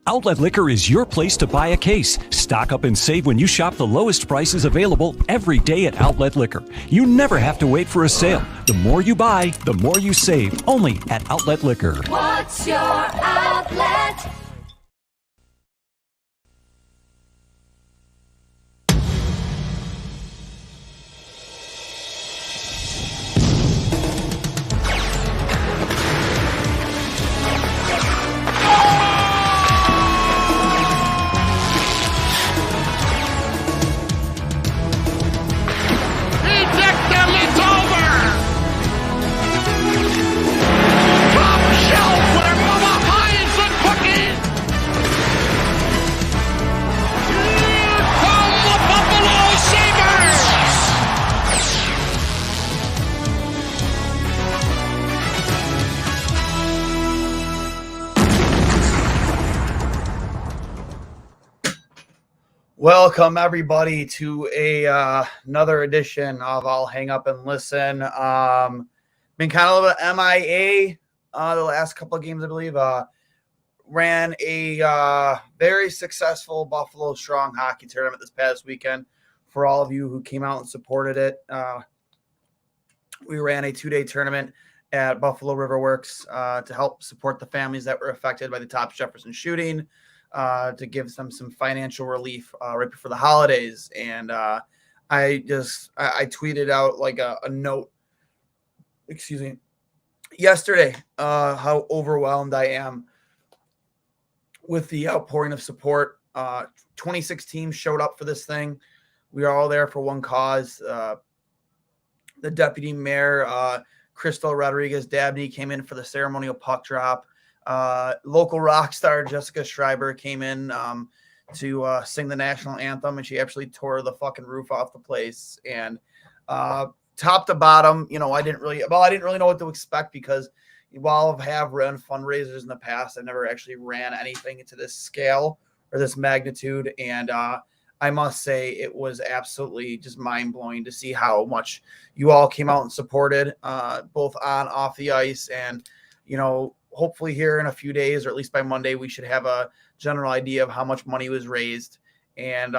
Outlet Liquor is your place to buy a case. Stock up and save when you shop the lowest prices available every day at Outlet Liquor. You never have to wait for a sale. The more you buy, the more you save. Only at Outlet Liquor. What's your outlet? Welcome everybody to another edition of I'll Hang Up and Listen. Been kind of an MIA the last couple of games, I believe. Ran a very successful Buffalo Strong hockey tournament this past weekend. For all of you who came out and supported it, we ran a 2-day tournament at Buffalo River Works to help support the families that were affected by the Thomas Jefferson shooting. To give them some financial relief right before the holidays. And I tweeted out like a note, yesterday, how overwhelmed I am with the outpouring of support. 26 teams showed up for this thing. We are all there for one cause. The deputy mayor, Crystal Rodriguez Dabney, came in for the ceremonial puck drop. Local rock star Jessica Schreiber came in to sing the national anthem, and she actually tore the fucking roof off the place. And top to bottom, I didn't really know what to expect, because while I have run fundraisers in the past, I never actually ran anything to this scale or this magnitude. And I must say it was absolutely just mind-blowing to see how much you all came out and supported, both on, off the ice. And hopefully here in a few days, or at least by Monday, we should have a general idea of how much money was raised, and,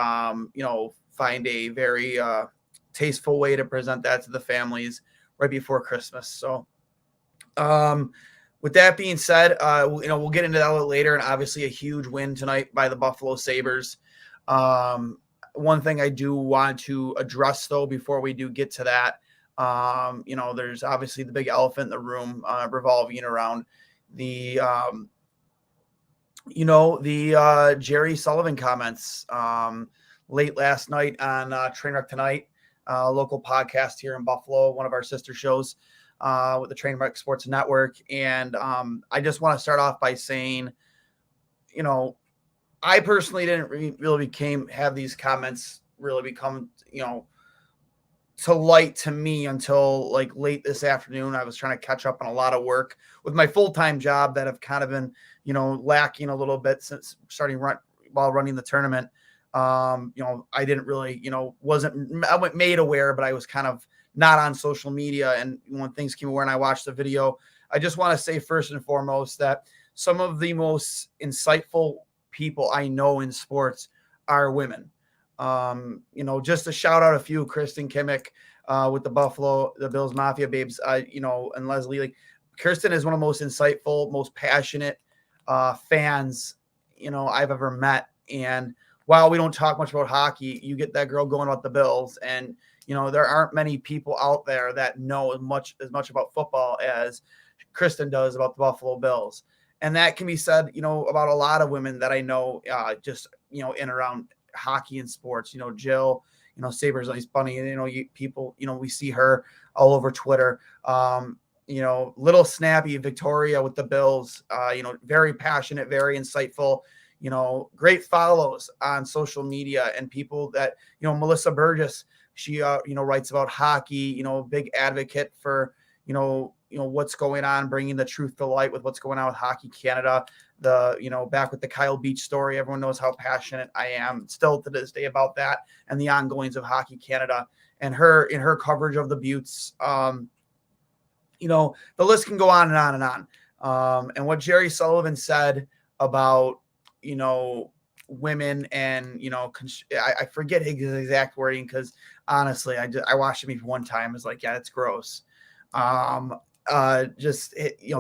find a very tasteful way to present that to the families right before Christmas. So with that being said, we'll get into that a little later, and obviously a huge win tonight by the Buffalo Sabres. One thing I do want to address, though, before we do get to that, there's obviously the big elephant in the room revolving around the Jerry Sullivan comments late last night on Trainwreck Tonight, a local podcast here in Buffalo, one of our sister shows with the Trainwreck Sports Network. And I just want to start off by saying, I personally didn't really have these comments really become, to light to me until like late this afternoon. I was trying to catch up on a lot of work with my full-time job that have kind of been, lacking a little bit since while running the tournament. I didn't really, I went made aware, but I was kind of not on social media. And when things came aware and I watched the video, I just want to say first and foremost that some of the most insightful people I know in sports are women. Just to shout out a few: Kristen Kimmick with the Bills Mafia Babes, and Leslie. Like, Kirsten is one of the most insightful, most passionate fans, I've ever met. And while we don't talk much about hockey, you get that girl going about the Bills. And, there aren't many people out there that know as much about football as Kristen does about the Buffalo Bills. And that can be said, about a lot of women that I know, in and around hockey and sports. Jill, Sabres Ice Bunny, people, we see her all over Twitter. Little snappy Victoria with the Bills, very passionate, very insightful, great follows on social media, and people that, Melissa Burgess, she, writes about hockey, big advocate for, what's going on, bringing the truth to light with what's going on with Hockey Canada. Back with the Kyle Beach story, everyone knows how passionate I am still to this day about that and the ongoings of Hockey Canada, and in her coverage of the Buttes. The list can go on and on and on. And what Jerry Sullivan said about, women and, I forget his exact wording because honestly, I watched him one time. It's like, yeah, it's gross.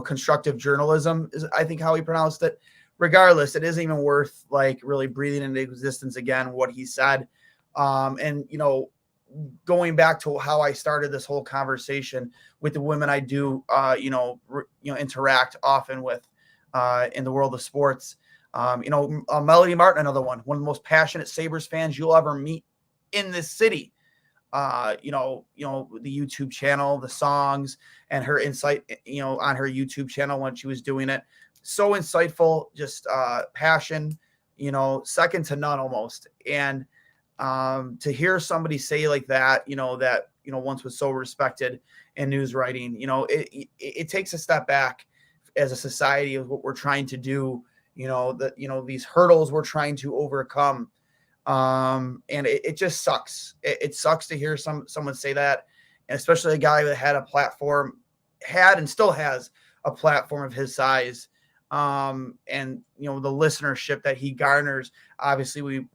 Constructive journalism is, I think, how he pronounced it. Regardless, it isn't even worth like really breathing into existence again what he said. Going back to how I started this whole conversation with the women I do, interact often with in the world of sports. Melody Martin, another one of the most passionate Sabres fans you'll ever meet in this city. The YouTube channel, the songs, and her insight, on her YouTube channel when she was doing it. So insightful, just passion, second to none almost. And to hear somebody say like that, once was so respected in news writing, it takes a step back as a society of what we're trying to do, these hurdles we're trying to overcome. And it just sucks. It sucks to hear someone say that, and especially a guy that had and still has a platform of his size. And the listenership that he garners. Obviously, we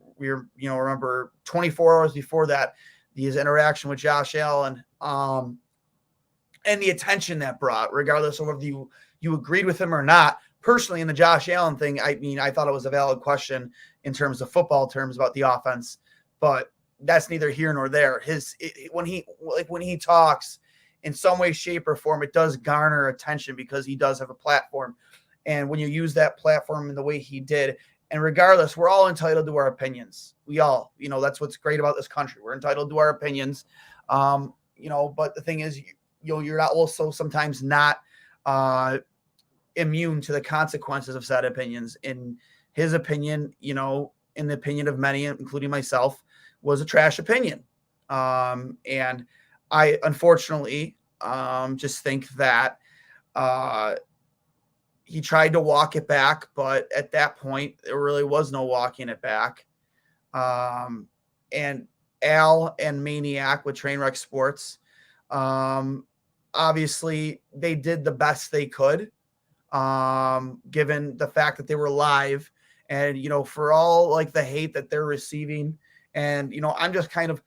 remember 24 hours before that, his interaction with Josh Allen, and the attention that brought, regardless of whether you agreed with him or not. Personally, in the Josh Allen thing, I thought it was a valid question in terms of football terms about the offense, but that's neither here nor there. When he talks in some way, shape, or form, it does garner attention because he does have a platform. And when you use that platform in the way he did, and regardless, we're all entitled to our opinions. We all, that's what's great about this country. We're entitled to our opinions. But the thing is, you're not also sometimes not immune to the consequences of said opinions. In his opinion, in the opinion of many, including myself, was a trash opinion. And I unfortunately just think that he tried to walk it back, but at that point, there really was no walking it back. And Al and Maniac with Trainwreck Sports, obviously, they did the best they could, given the fact that they were live. And, for all like the hate that they're receiving. And, I'm just kind of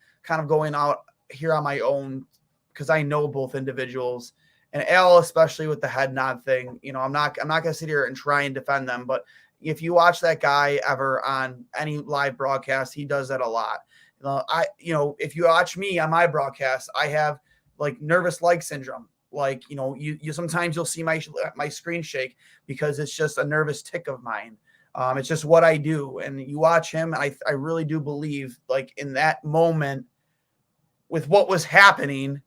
going out here on my own because I know both individuals. And Al, especially with the head nod thing, I'm not going to sit here and try and defend them. But if you watch that guy ever on any live broadcast, he does that a lot. If you watch me on my broadcast, I have like nervous leg syndrome. Like, you sometimes you'll see my screen shake because it's just a nervous tick of mine. It's just what I do. And you watch him, and I really do believe, like, in that moment with what was happening,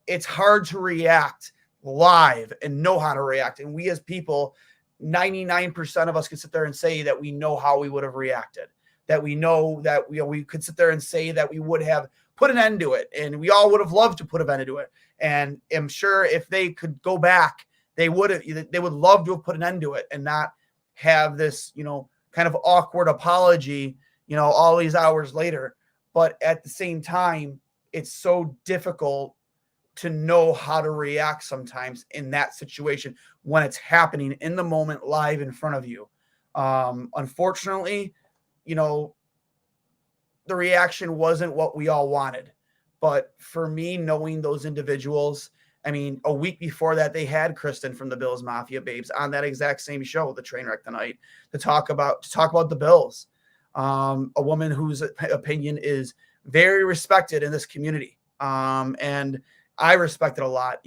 it's hard to react live and know how to react. And we as people, 99% of us could sit there and say that we know how we would have reacted, that we know that we could sit there and say that we would have put an end to it. And we all would have loved to put an end to it. And I'm sure if they could go back, they would love to have put an end to it and not have this, kind of awkward apology, all these hours later. But at the same time, it's so difficult to know how to react sometimes in that situation when it's happening in the moment live in front of you. Unfortunately, the reaction wasn't what we all wanted. But for me, knowing those individuals, I mean, a week before that, they had Kristen from the Bills Mafia Babes on that exact same show, the Trainwreck Tonight, to talk about the Bills. A woman whose opinion is very respected in this community. And I respect it a lot.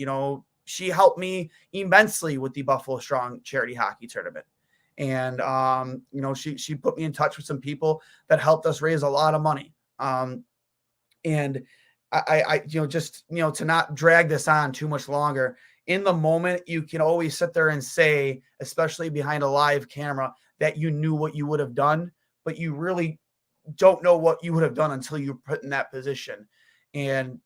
She helped me immensely with the Buffalo Strong charity hockey tournament. And, she put me in touch with some people that helped us raise a lot of money. And I to not drag this on too much longer, in the moment, you can always sit there and say, especially behind a live camera, that you knew what you would have done, but you really don't know what you would have done until you're put in that position. And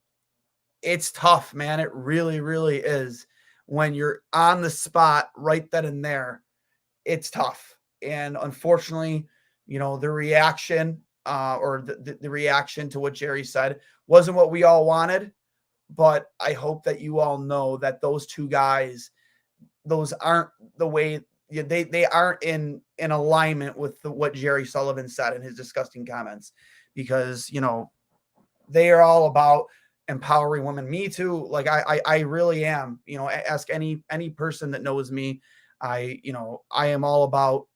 it's tough, man. It really, really is. When you're on the spot right then and there, it's tough. And unfortunately, the reaction or the reaction to what Jerry said wasn't what we all wanted. But I hope that you all know that those two guys, those aren't the way, they aren't in alignment with what Jerry Sullivan said in his disgusting comments, because they are all about empowering women. Me too. Like I really am. Ask any person that knows me. I am all about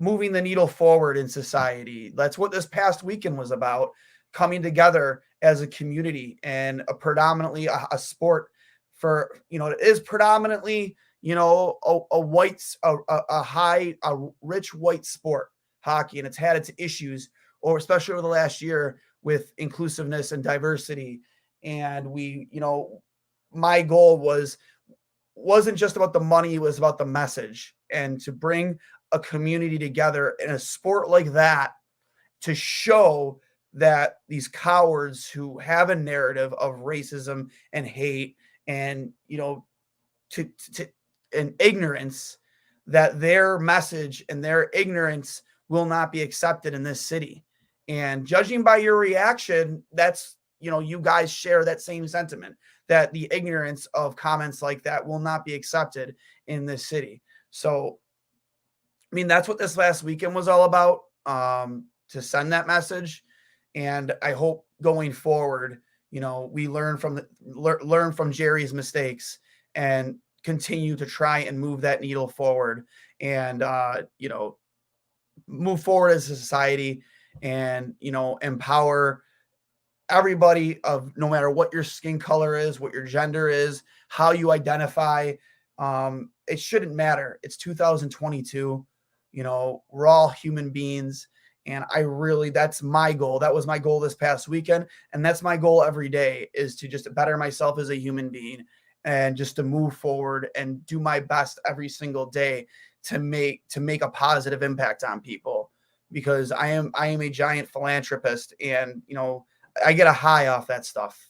moving the needle forward in society. That's what this past weekend was about, coming together as a community, and predominantly a sport for, it is predominantly, a rich white sport, hockey, and it's had its issues, or especially over the last year, with inclusiveness and diversity. And my goal wasn't just about the money, it was about the message, and to bring a community together in a sport like that, to show that these cowards who have a narrative of racism and hate and and ignorance, that their message and their ignorance will not be accepted in this city. And judging by your reaction, that's you guys share that same sentiment, that the ignorance of comments like that will not be accepted in this city. So I mean, that's what this last weekend was all about, to send that message. And I hope going forward, we learn from Jerry's mistakes and continue to try and move that needle forward, and move forward as a society, and empower everybody, of no matter what your skin color is, what your gender is, how you identify. It shouldn't matter. It's 2022. We're all human beings. And that's my goal. That was my goal this past weekend. And that's my goal every day, is to just better myself as a human being, and just to move forward and do my best every single day to make a positive impact on people, because I am a giant philanthropist, and, I get a high off that stuff.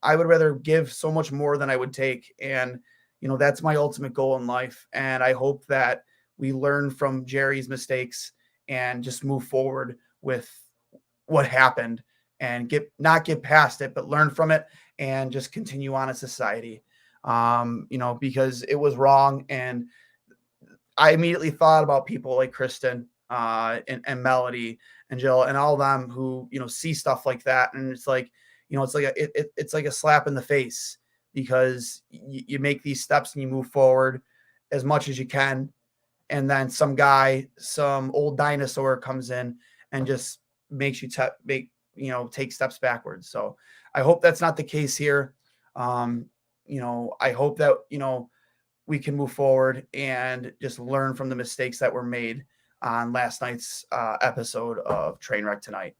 I would rather give so much more than I would take. And, that's my ultimate goal in life. And I hope that we learn from Jerry's mistakes and just move forward with what happened, and not get past it, but learn from it and just continue on as society. Because it was wrong. And I immediately thought about people like Kristen, and Melody and Jill and all of them who, see stuff like that. And it's like, it's like a slap in the face, because you make these steps and you move forward as much as you can. And then some old dinosaur comes in and just makes you take steps backwards. So I hope that's not the case here. I hope that, we can move forward and just learn from the mistakes that were made on last night's episode of Trainwreck Tonight.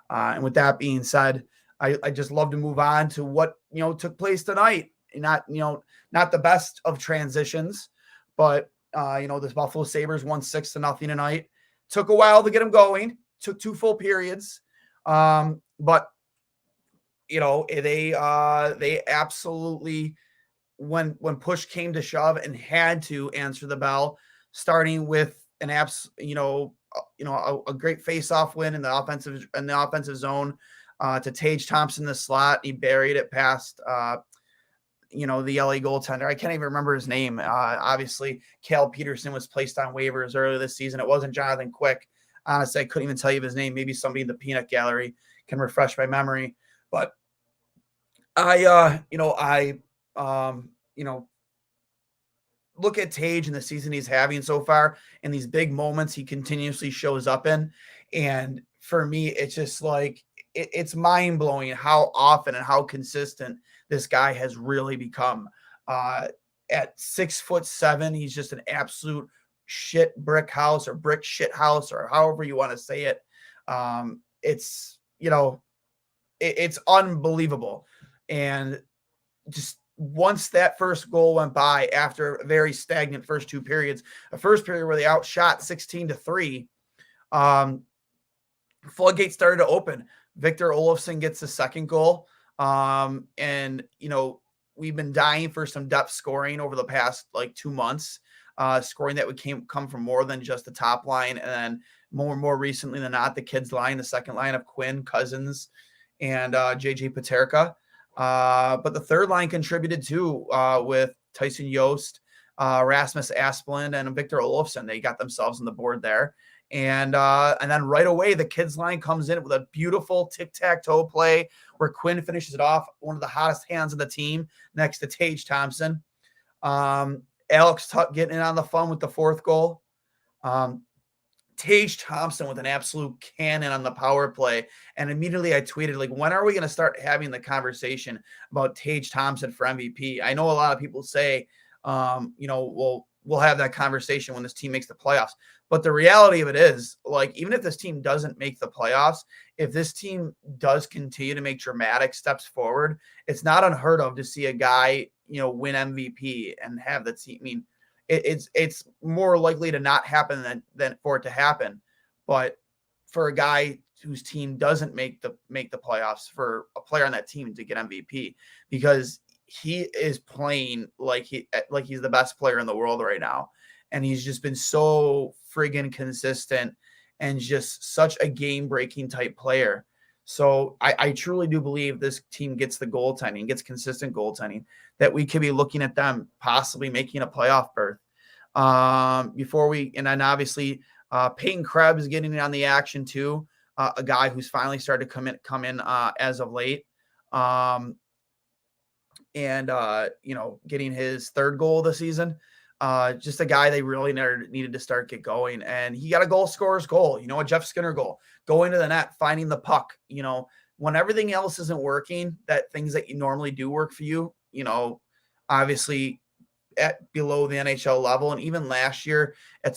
And with that being said, I just love to move on to what, took place tonight. Not the best of transitions, but this Buffalo Sabres won 6-0 tonight. Took a while to get them going. Took 2 full periods. But they absolutely, when push came to shove and had to answer the bell, starting with a great face-off win in the offensive zone, to Tage Thompson in the slot. He buried it past the LA goaltender. I can't even remember his name. Obviously, Cal Peterson was placed on waivers earlier this season. It wasn't Jonathan Quick. Honestly, I couldn't even tell you his name. Maybe somebody in the peanut gallery can refresh my memory. But I look at Tage and the season he's having so far, and these big moments he continuously shows up in. And for me, it's just like, it's mind blowing how often and how consistent this guy has really become. At 6'7", he's just an absolute shit brick house, or brick shit house, or however you want to say it. It's unbelievable. And just once that first goal went by, after a very stagnant first 2 periods, a first period where they outshot 16-3, floodgates started to open. Victor Olofsson gets the second goal. And we've been dying for some depth scoring over the past 2 months, scoring that would come from more than just the top line. And then more recently than not, the kids line, the second line of Quinn, Cousins, and JJ Paterka. But the third line contributed too, with Tyson Yost, Rasmus Asplund and Victor Olofsson. They got themselves on the board there. And then right away, the kids line comes in with a beautiful tic-tac-toe play where Quinn finishes it off, one of the hottest hands of the team next to Tage Thompson. Alex Tuck getting in on the fun with the fourth goal. Tage Thompson with an absolute cannon on the power play. And immediately I tweeted, like, when are we going to start having the conversation about Tage Thompson for MVP? I know a lot of people say, we'll have that conversation when this team makes the playoffs. But the reality of it is, like, even if this team doesn't make the playoffs, if this team does continue to make dramatic steps forward, it's not unheard of to see a guy, win MVP and have the team. I mean, it's more likely to not happen than for it to happen. But for a guy whose team doesn't make the playoffs, for a player on that team to get MVP, because he is playing like he's the best player in the world right now. And he's just been so friggin' consistent and just such a game-breaking type player. So I truly do believe this team gets the goaltending, gets consistent goaltending, that we could be looking at them possibly making a playoff berth. And then obviously Peyton Krebs is getting in on the action too. A guy who's finally started to come in as of late. Getting his third goal of the season. Just a guy they really needed to start get going. And he got a goal scorer's goal, a Jeff Skinner goal, going to the net, finding the puck, when everything else isn't working, that things that you normally do work for you, obviously at below the NHL level. And even last year in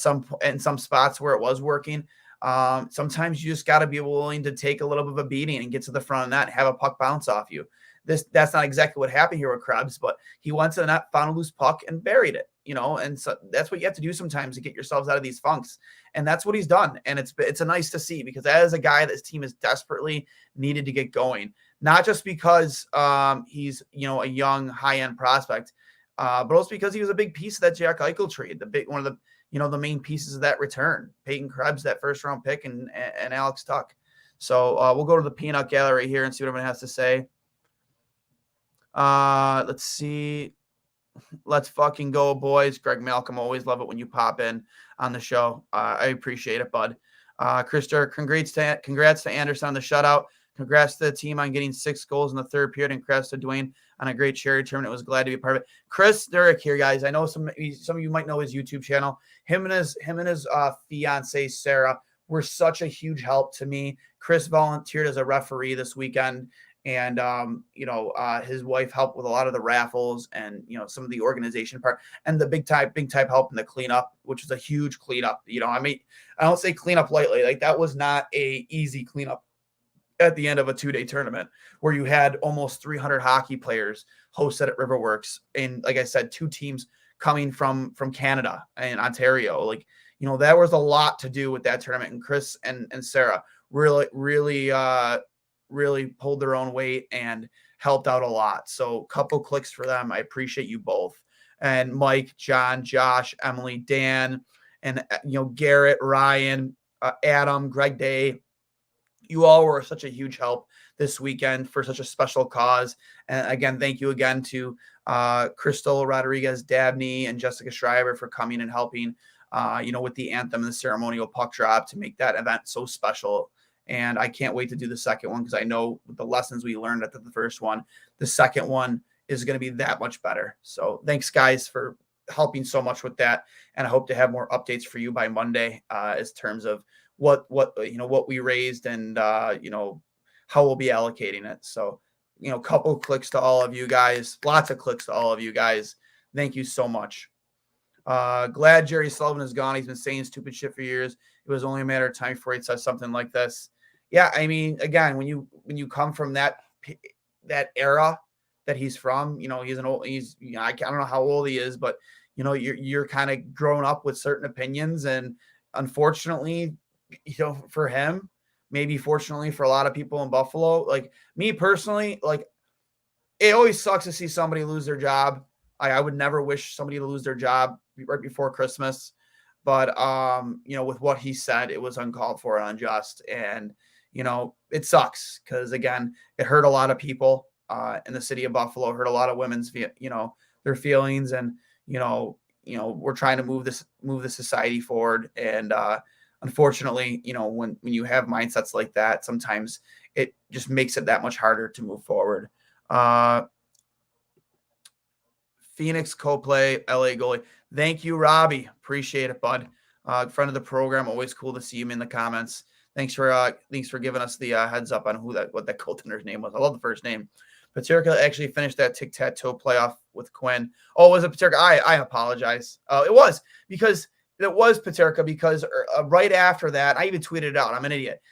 some spots where it was working, sometimes you just got to be willing to take a little bit of a beating and get to the front of that and have a puck bounce off you. That's not exactly what happened here with Krebs, but he went to the net, found a loose puck, and buried it, and so that's what you have to do sometimes to get yourselves out of these funks. And that's what he's done. And it's a nice to see, because that is a guy that his team has desperately needed to get going, not just because he's, a young high-end prospect, but also because he was a big piece of that Jack Eichel trade, one of the, the main pieces of that return, Peyton Krebs, that first round pick, and Alex Tuck. So we'll go to the peanut gallery here and see what everyone has to say. Let's see. Let's fucking go, boys. Greg Malcolm, always love it when you pop in on the show. I appreciate it, bud. Krister, congrats to Anderson on the shutout. Congrats to the team on getting 6 goals in the third period, and congrats to Duane on a great charity tournament. It was glad to be a part of it. Chris Durick here, guys. I know some of you might know his YouTube channel. Him and his fiance Sarah were such a huge help to me. Chris volunteered as a referee this weekend. And, his wife helped with a lot of the raffles and, some of the organization part, and the big type help in the cleanup, which was a huge cleanup. I don't say cleanup lightly. Like, that was not a easy cleanup at the end of a 2-day tournament where you had almost 300 hockey players hosted at Riverworks. And like I said, 2 teams coming from Canada and Ontario. Like, that was a lot to do with that tournament. And Chris and Sarah really pulled their own weight and helped out a lot. So couple clicks for them. I appreciate you both. And Mike, John, Josh, Emily, Dan, and, Garrett, Ryan, Adam, Greg Day, you all were such a huge help this weekend for such a special cause. And again, thank you again to Crystal Rodriguez Dabney and Jessica Schreiber for coming and helping, with the anthem and the ceremonial puck drop to make that event so special. And I can't wait to do the second one, because I know with the lessons we learned at the first one, the second one is going to be that much better. So thanks, guys, for helping so much with that. And I hope to have more updates for you by Monday as terms of what we raised and, how we'll be allocating it. So, couple clicks to all of you guys, lots of clicks to all of you guys. Thank you so much. Glad Jerry Sullivan is gone. He's been saying stupid shit for years. It was only a matter of time before he says something like this. Yeah, I mean, again, when you come from that era that he's from, I don't know how old he is, but you're kind of grown up with certain opinions, and unfortunately, for him, maybe fortunately for a lot of people in Buffalo, like me personally, like, it always sucks to see somebody lose their job. I would never wish somebody to lose their job right before Christmas. But, with what he said, it was uncalled for and unjust. And, it sucks because, again, it hurt a lot of people in the city of Buffalo, hurt a lot of women's, their feelings. And, we're trying to move the society forward. And unfortunately, when you have mindsets like that, sometimes it just makes it that much harder to move forward. Phoenix Coplay, LA goalie. Thank you, Robbie. Appreciate it, bud. Friend of the program. Always cool to see him in the comments. Thanks for giving us the heads up on what that goaltender's name was. I love the first name. Paterka actually finished that tic-tac-toe playoff with Quinn. Oh, was it Paterka? I apologize. It was Paterka because right after that, I even tweeted it out. I'm an idiot.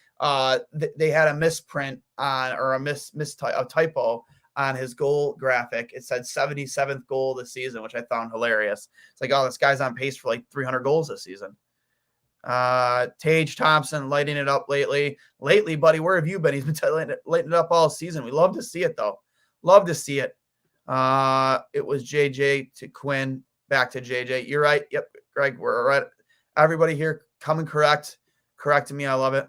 They had a misprint on, or a typo on his goal graphic. It said 77th goal this season, which I found hilarious. It's like, oh, this guy's on pace for like 300 goals this season. Tage Thompson lighting it up lately. Lately, buddy, where have you been? He's been lighting it up all season. We love to see it, though. Love to see it. It was JJ to Quinn, back to JJ. You're right. Yep, Greg, we're right. Everybody here coming correcting me. I love it.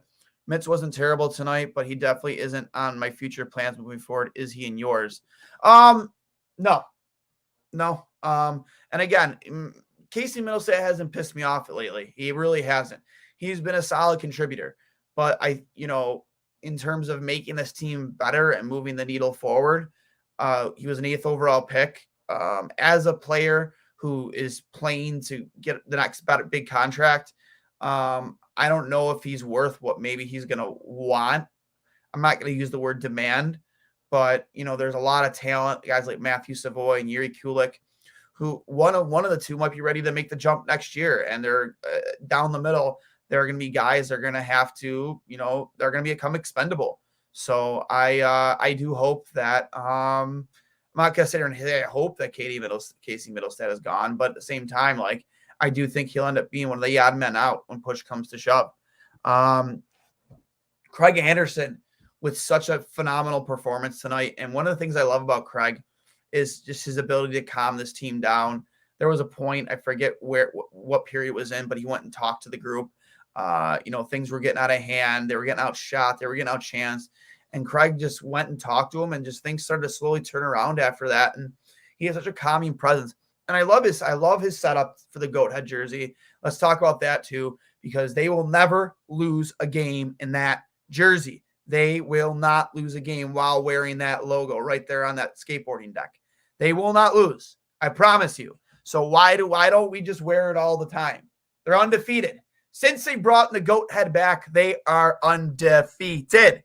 Mitz wasn't terrible tonight, but he definitely isn't on my future plans moving forward. Is he in yours? No. And again, Casey Middlestat hasn't pissed me off lately. He really hasn't. He's been a solid contributor, but in terms of making this team better and moving the needle forward, he was an 8th overall pick. As a player who is playing to get the next big contract, I don't know if he's worth what maybe he's going to want. I'm not going to use the word demand, but there's a lot of talent, guys like Matthew Savoy and Yuri Kulik, who one of the two might be ready to make the jump next year. And they're down the middle. There are going to be guys that are going to have to, they're going to become expendable. So I do hope that, I'm not going to sit here and say I hope that Casey Middlestat is gone, but at the same time, like, I do think he'll end up being one of the odd men out when push comes to shove. Craig Anderson with such a phenomenal performance tonight. And one of the things I love about Craig is just his ability to calm this team down. There was a point, I forget what period it was in, but he went and talked to the group. Things were getting out of hand. They were getting outshot. They were getting outchanced. And Craig just went and talked to him, and just things started to slowly turn around after that. And he has such a calming presence. And I love his setup for the goat head jersey. Let's talk about that too, because they will never lose a game in that jersey. They will not lose a game while wearing that logo right there on that skateboarding deck. They will not lose. I promise you. So why don't we just wear it all the time? They're undefeated. Since they brought the goat head back, they are undefeated.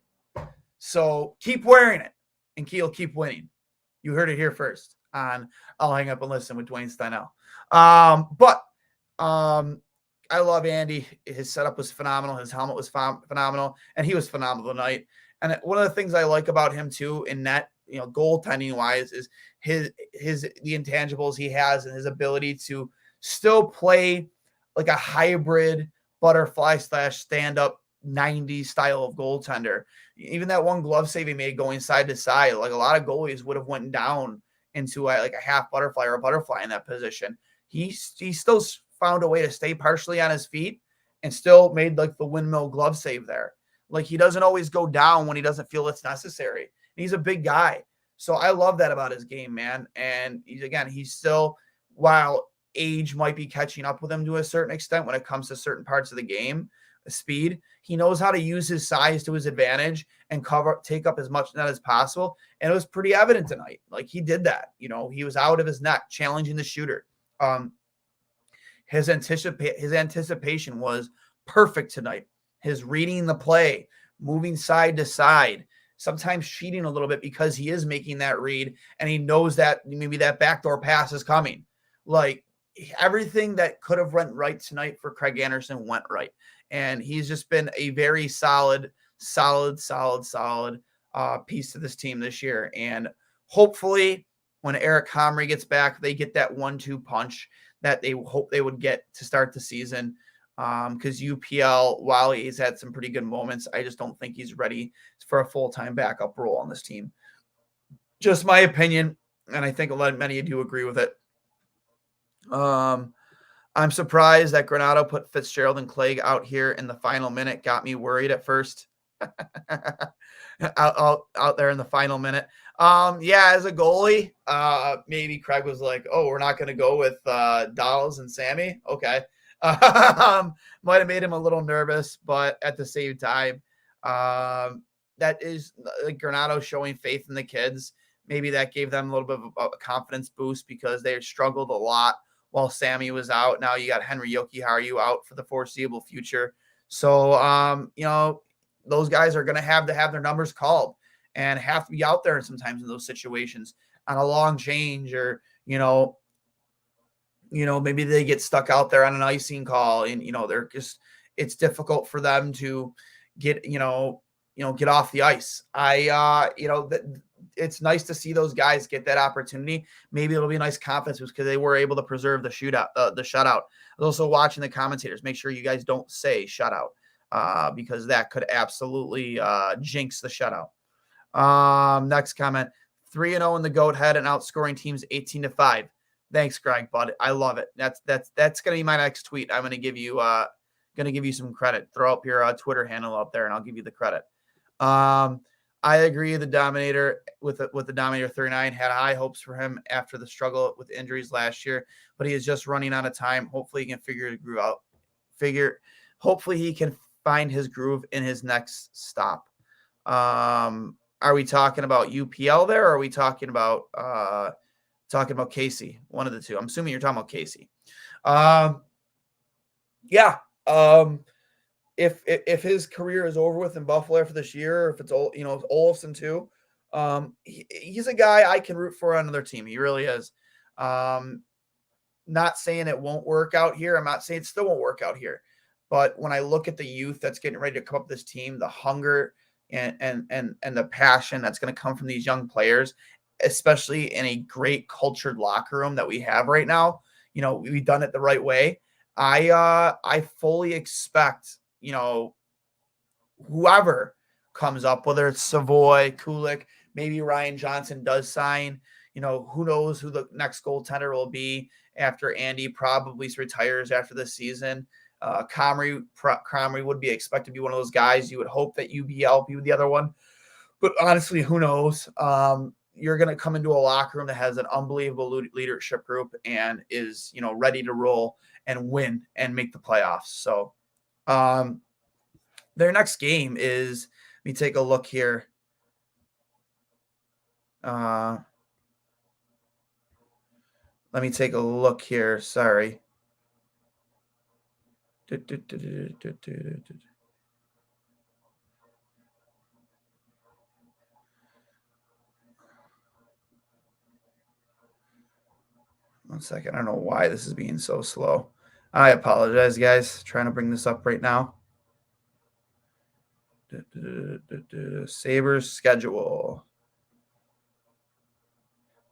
So keep wearing it, and Keel keep winning. You heard it here first on I'll Hang Up and Listen with Duane Steinel. But I love Andy. His setup was phenomenal. His helmet was phenomenal, and he was phenomenal tonight. And one of the things I like about him too, in net, goaltending wise, is the intangibles he has and his ability to still play like a hybrid butterfly / stand-up 90s style of goaltender. Even that one glove save he made going side to side, like a lot of goalies would have went down into like a half butterfly or a butterfly in that position. He still found a way to stay partially on his feet and still made like the windmill glove save there. Like, he doesn't always go down when he doesn't feel it's necessary. He's a big guy. So I love that about his game, man. And he's still, while age might be catching up with him to a certain extent when it comes to certain parts of the game, speed, he knows how to use his size to his advantage and take up as much net as possible. And it was pretty evident tonight. Like, he did that. He was out of his net, challenging the shooter. His anticipation was perfect tonight. His reading the play, moving side to side, sometimes cheating a little bit because he is making that read and he knows that maybe that backdoor pass is coming. Like, everything that could have went right tonight for Craig Anderson went right. And he's just been a very solid piece to this team this year. And hopefully when Eric Comrie gets back, they get that 1-2 punch that they hope they would get to start the season. Because UPL, while he's had some pretty good moments, I just don't think he's ready for a full-time backup role on this team. Just my opinion, and I think many of you agree with it. I'm surprised that Granato put Fitzgerald and Clegg out here in the final minute. Got me worried at first. out there in the final minute. Yeah, as a goalie, maybe Craig was like, "Oh, we're not going to go with Dolls and Sammy." Okay, might have made him a little nervous, but at the same time, that is like Granato showing faith in the kids. Maybe that gave them a little bit of a confidence boost because they struggled a lot while Sammy was out. Now you got Henry Jokiharju out for the foreseeable future. So, those guys are going to have their numbers called and have to be out there sometimes in those situations on a long change, or, maybe they get stuck out there on an icing call and, they're just, it's difficult for them to get, get off the ice. It's nice to see those guys get that opportunity. Maybe it'll be a nice confidence boost because they were able to preserve the shutout. I was also watching the commentators. Make sure you guys don't say shutout because that could absolutely jinx the shutout. Next comment: 3-0 in the goat head and outscoring teams 18-5. Thanks, Greg, bud. I love it. That's gonna be my next tweet. I'm gonna give you some credit. Throw up your Twitter handle up there, and I'll give you the credit. I agree. The Dominator with the Dominator 39 had high hopes for him after the struggle with injuries last year, but he is just running out of time. Hopefully, he can figure the groove out. Hopefully, he can find his groove in his next stop. Are we talking about UPL there, or are we talking about Casey? One of the two. I'm assuming you're talking about Casey. Yeah. If his career is over with in Buffalo for this year, or if it's Olofsson too, he's a guy I can root for on another team. He really is. Not saying it won't work out here. I'm not saying it still won't work out here. But when I look at the youth that's getting ready to come up with this team, the hunger and the passion that's going to come from these young players, especially in a great cultured locker room that we have right now, we've done it the right way. I fully expect, whoever comes up, whether it's Savoy, Kulik, maybe Ryan Johnson does sign, who knows who the next goaltender will be after Andy probably retires after this season. Comrie would be expected to be one of those guys. You would hope that UBL be the other one, but honestly, who knows? You're going to come into a locker room that has an unbelievable leadership group and is, ready to roll and win and make the playoffs. So, their next game is, let me take a look here. Sorry. One second. I don't know why this is being so slow. I apologize, guys. Trying to bring this up right now. Sabres schedule.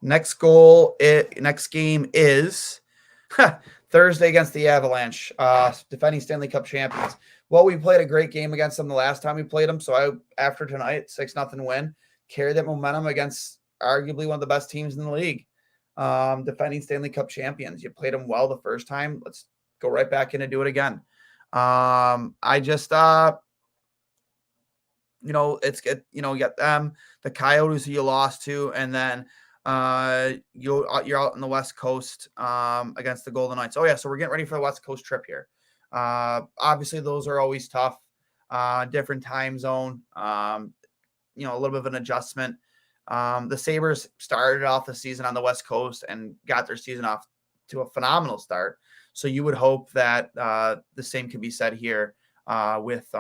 Next game is Thursday against the Avalanche, defending Stanley Cup champions. Well, we played a great game against them the last time we played them. So after tonight, 6-0 win, carry that momentum against arguably one of the best teams in the league. Defending Stanley Cup champions. You played them well the first time. Let's go right back in and do it again. I just, it's good. You got them, the Coyotes who you lost to, and then you're out on the West Coast against the Golden Knights. Oh yeah, so we're getting ready for the West Coast trip here. Obviously those are always tough. Different time zone. A little bit of an adjustment. The Sabres started off the season on the West Coast and got their season off to a phenomenal start. So you would hope that the same could be said here with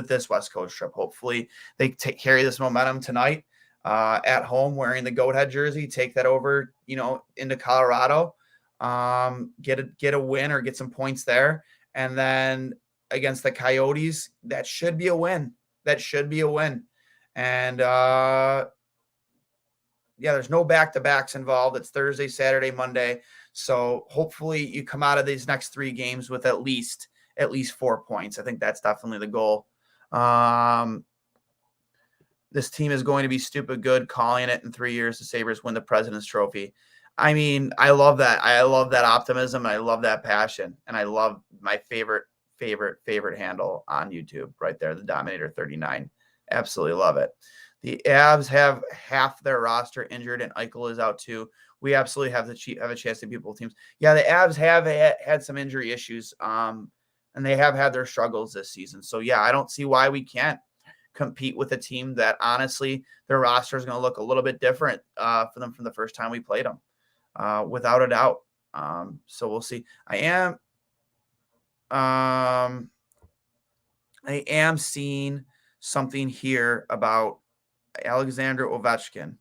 this West Coast trip. Hopefully they carry this momentum tonight at home wearing the Goat Head jersey, take that over, into Colorado, get a win or get some points there. And then against the Coyotes, that should be a win. And there's no back-to-backs involved. It's Thursday, Saturday, Monday. So hopefully you come out of these next 3 games with at least 4 points. I think that's definitely the goal. This team is going to be stupid good, calling it in 3 years the Sabres win the President's Trophy. I mean, I love that. I love that optimism. I love that passion. And I love my favorite handle on YouTube right there, the Dominator 39 Absolutely love it. The Avs have half their roster injured, and Eichel is out too. We absolutely have a chance to beat both teams. Yeah, the Avs have had some injury issues, and they have had their struggles this season. So yeah, I don't see why we can't compete with a team that honestly their roster is going to look a little bit different for them from the first time we played them, without a doubt. So we'll see. I am seeing something here about Alexander Ovechkin.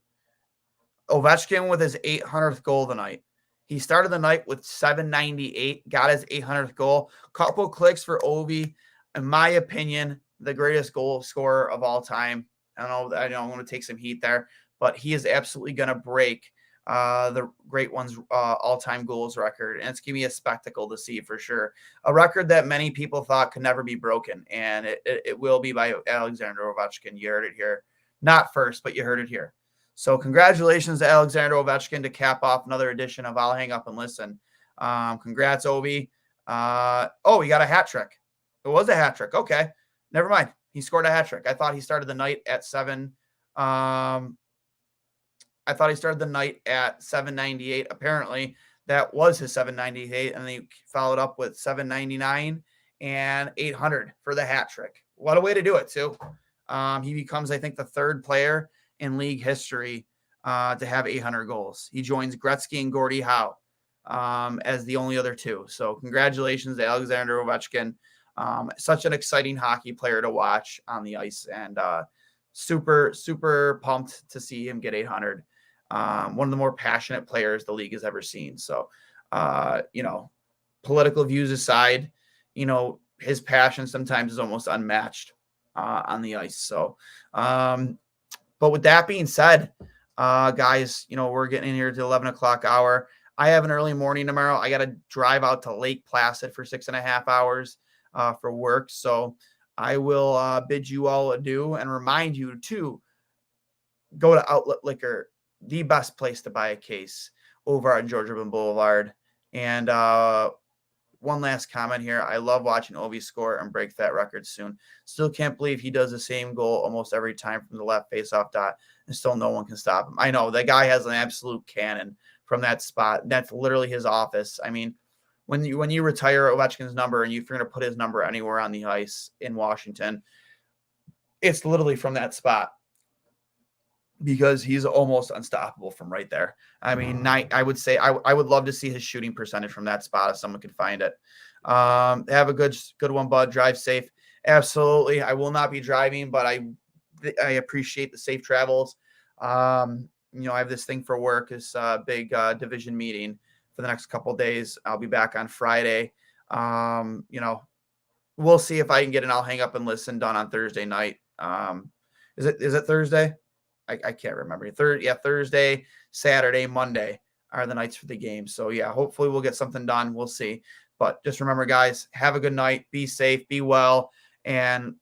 Ovechkin with his 800th goal tonight. He started the night with 798, got his 800th goal. Couple clicks for Ovi. In my opinion, the greatest goal scorer of all time. I know I'm going to take some heat there, but he is absolutely going to break the Great One's all-time goals record, and it's going to be a spectacle to see for sure. A record that many people thought could never be broken, and it will be by Alexander Ovechkin. You heard it here. Not first, but you heard it here. So congratulations to Alexander Ovechkin to cap off another edition of I'll Hang Up and Listen. Congrats, Ovi. He got a hat trick. It was a hat trick. Okay. Never mind. He scored a hat trick. I thought he started the night at 798. Apparently, that was his 798, and then he followed up with 799 and 800 for the hat trick. What a way to do it, too. He becomes, I think, the third player in league history to have 800 goals. He joins Gretzky and Gordie Howe as the only other two. So congratulations to Alexander Ovechkin. Such an exciting hockey player to watch on the ice, and super, super pumped to see him get 800. One of the more passionate players the league has ever seen. So, political views aside, his passion sometimes is almost unmatched on the ice. So, but with that being said, guys, we're getting in here to 11 o'clock hour. I have an early morning tomorrow. I got to drive out to Lake Placid for 6.5 hours for work. So I will bid you all adieu and remind you to go to Outlet Liquor, the best place to buy a case over on George Urban Boulevard. And one last comment here. I love watching Ovi score and break that record soon. Still can't believe he does the same goal almost every time from the left faceoff dot, and still no one can stop him. I know that guy has an absolute cannon from that spot. That's literally his office. I mean, when you retire Ovechkin's number and you're going to put his number anywhere on the ice in Washington, it's literally from that spot, because he's almost unstoppable from right there. I mean, I would say I would love to see his shooting percentage from that spot if someone could find it. Have a good one, bud. Drive safe. Absolutely. I will not be driving, but I appreciate the safe travels. I have this thing for work, this big division meeting for the next couple of days. I'll be back on Friday. We'll see if I can get an I'll Hang Up and Listen done on Thursday night. Is it Thursday? I can't remember. Thursday, Saturday, Monday are the nights for the game. So yeah, hopefully we'll get something done. We'll see. But just remember, guys, have a good night. Be safe, be well, and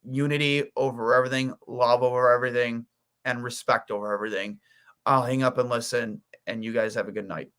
unity over everything, love over everything, and respect over everything. I'll hang up and listen, and you guys have a good night.